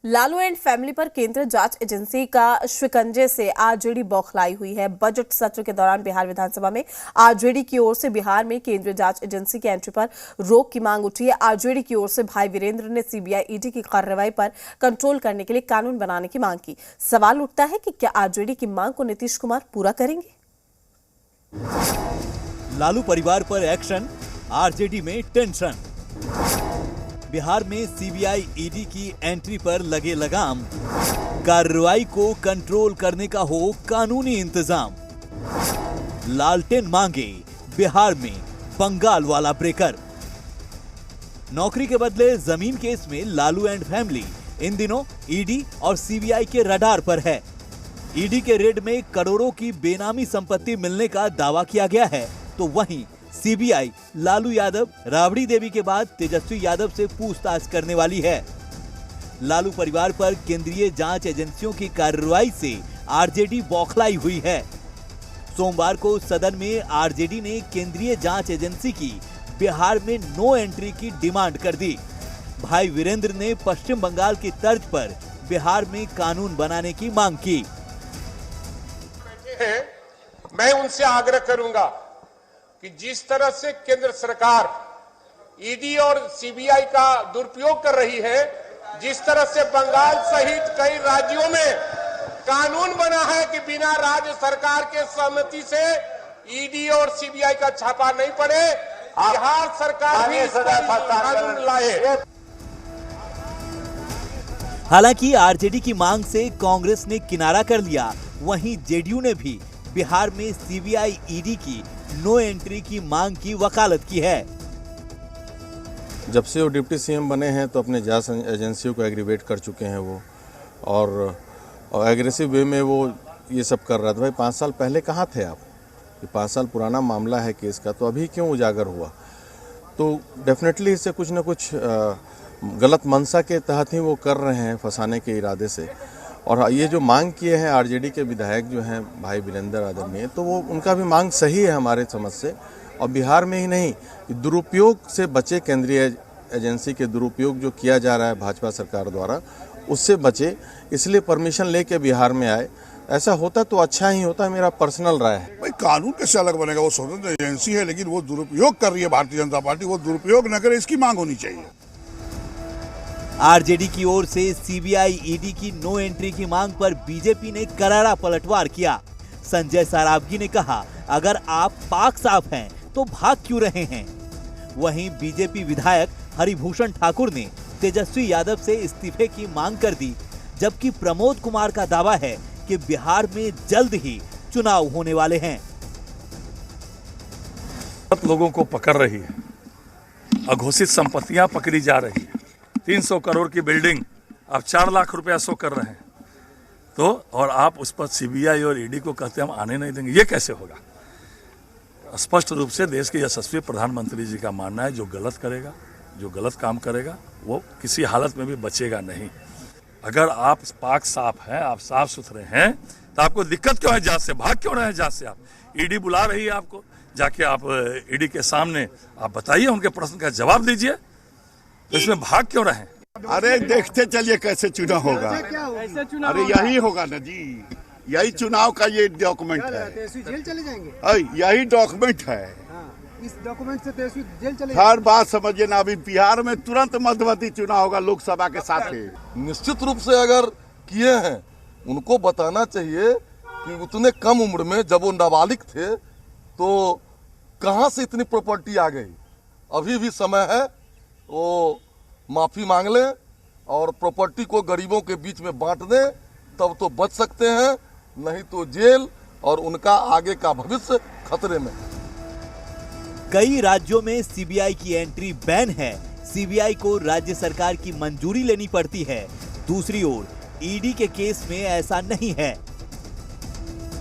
Lalu and family पर केंद्रीय जांच एजेंसी का शिकंजे से आरजेडी बौखलाई हुई है। बजट सत्र के दौरान बिहार विधानसभा में आरजेडी की ओर से बिहार में केंद्रीय जांच एजेंसी की एंट्री पर रोक की मांग उठी है। आरजेडी की ओर से भाई वीरेंद्र ने सीबीआई ईडी की कार्रवाई पर कंट्रोल करने के लिए कानून बनाने की मांग की। सवाल उठता है कि क्या आरजेडी की मांग को नीतीश कुमार पूरा करेंगे? लालू परिवार पर एक्शन, आरजेडी में टेंशन। बिहार में सीबीआई ईडी की एंट्री पर लगे लगाम, कार्रवाई को कंट्रोल करने का हो कानूनी इंतजाम। लालटेन मांगे बिहार में बंगाल वाला ब्रेकर। नौकरी के बदले जमीन केस में लालू एंड फैमिली इन दिनों ईडी और सीबीआई के रडार पर है। ईडी के रेड में करोड़ों की बेनामी संपत्ति मिलने का दावा किया गया है, तो वहीं सीबीआई लालू यादव, राबड़ी देवी के बाद तेजस्वी यादव से पूछताछ करने वाली है। लालू परिवार पर केंद्रीय जांच एजेंसियों की कार्रवाई से आरजेडी बौखलाई हुई है। सोमवार को सदन में आरजेडी ने केंद्रीय जांच एजेंसी की बिहार में नो एंट्री की डिमांड कर दी। भाई वीरेंद्र ने पश्चिम बंगाल की तर्ज पर बिहार में कानून बनाने की मांग की। मैं उनसे आग्रह करूंगा कि जिस तरह से केंद्र सरकार ईडी और सीबीआई का दुरुपयोग कर रही है, जिस तरह से बंगाल सहित कई राज्यों में कानून बना है कि बिना राज्य सरकार के सहमति से ईडी और सीबीआई का छापा नहीं पड़े, बिहार सरकार भी कानून लाए। हालांकि आरजेडी की मांग से कांग्रेस ने किनारा कर लिया, वहीं जेडीयू ने भी बिहार में सीबीआई ईडी की नो एंट्री की मांग की वकालत की है। जब से वो डिप्टी सीएम बने हैं तो अपने जांच एजेंसियों को एग्रीवेट कर चुके हैं वो, और एग्रेसिव वे में वो ये सब कर रहा था। भाई 5 साल पहले कहाँ थे आप? ये 5 साल पुराना मामला है केस का, तो अभी क्यों उजागर हुआ? तो डेफिनेटली इससे कुछ न कुछ गलत मंशा के तहत ही वो कर रहे हैं, फंसाने के इरादे से। और ये जो मांग किए हैं आरजेडी के विधायक जो हैं भाई वीरेंद्र आदरणीय, तो वो उनका भी मांग सही है हमारे समझ से। और बिहार में ही नहीं, दुरुपयोग से बचे, केंद्रीय एजेंसी के दुरुपयोग जो किया जा रहा है भाजपा सरकार द्वारा, उससे बचे, इसलिए परमिशन लेके बिहार में आए। ऐसा होता तो अच्छा ही होता, मेरा पर्सनल राय है। भाई कानून कैसे अलग बनेगा? वो स्वतंत्र एजेंसी है, लेकिन वो दुरुपयोग कर रही है भारतीय जनता पार्टी। वो दुरुपयोग न करे, इसकी मांग होनी चाहिए। आरजेडी की ओर से सीबीआई ईडी की नो एंट्री की मांग पर बीजेपी ने करारा पलटवार किया। संजय सरावगी ने कहा, अगर आप पाक साफ हैं तो भाग क्यों रहे हैं? वहीं बीजेपी विधायक हरिभूषण ठाकुर ने तेजस्वी यादव से इस्तीफे की मांग कर दी, जबकि प्रमोद कुमार का दावा है कि बिहार में जल्द ही चुनाव होने वाले हैं। लोगों को पकड़ रही है, अघोषित संपत्तियां पकड़ी जा रही है। 300 करोड़ की बिल्डिंग आप 4 लाख रुपया शो कर रहे हैं, तो और आप उस पर सीबीआई और ईडी को कहते हम आने नहीं देंगे, ये कैसे होगा? स्पष्ट रूप से देश के यशस्वी प्रधानमंत्री जी का मानना है, जो गलत करेगा, जो गलत काम करेगा, वो किसी हालत में भी बचेगा नहीं। अगर आप पाक साफ हैं, आप साफ सुथरे हैं, तो आपको दिक्कत क्यों है जांच से? भाग क्यों रहे हैं जांच से? आप ईडी बुला रही है आपको, जाके आप ईडी के सामने आप बताइए, उनके प्रश्न का जवाब दीजिए, तो इसमें भाग क्यों रहे? अरे देखते चलिए कैसे चुनाव होगा। अरे यही होगा ना जी, यही चुनाव का ये डॉक्यूमेंट है। जेल चले जाएंगे, यही डॉक्यूमेंट है। इस डॉक्यूमेंट से तेजस्वी जेल चले हर बात समझिए ना। अभी बिहार में तुरंत मध्यवर्ती चुनाव होगा लोकसभा के साथ ही। निश्चित रूप से अगर किए हैं, उनको बताना चाहिए कि उतने कम उम्र में जब वो नाबालिग थे तो कहां से इतनी प्रॉपर्टी आ गई। अभी भी समय है, वो माफी मांग लें और प्रॉपर्टी को गरीबों के बीच में बांट दें, तब तो बच सकते हैं, नहीं तो जेल और उनका आगे का भविष्य खतरे में। कई राज्यों में सीबीआई की एंट्री बैन है। सीबीआई को राज्य सरकार की मंजूरी लेनी पड़ती है। दूसरी ओर ईडी के केस में ऐसा नहीं है।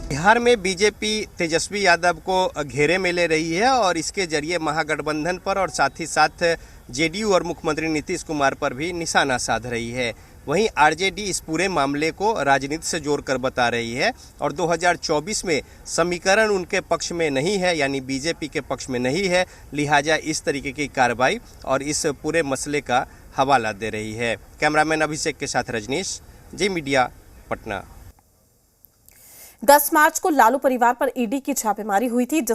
बिहार में बीजेपी तेजस्वी यादव को घेरे में ले रही है और इसके जरिए महागठबंधन पर और साथ ही साथ जेडीयू और मुख्यमंत्री नीतीश कुमार पर भी निशाना साध रही है। वहीं आरजेडी इस पूरे मामले को राजनीति से जोड़कर बता रही है और 2024 में समीकरण उनके पक्ष में नहीं है, यानी बीजेपी के पक्ष में नहीं है, लिहाजा इस तरीके की कार्रवाई और इस पूरे मसले का हवाला दे रही है। कैमरामैन अभिषेक के साथ रजनीश, जी मीडिया, पटना। 10 मार्च को लालू परिवार पर ईडी की छापेमारी हुई थी।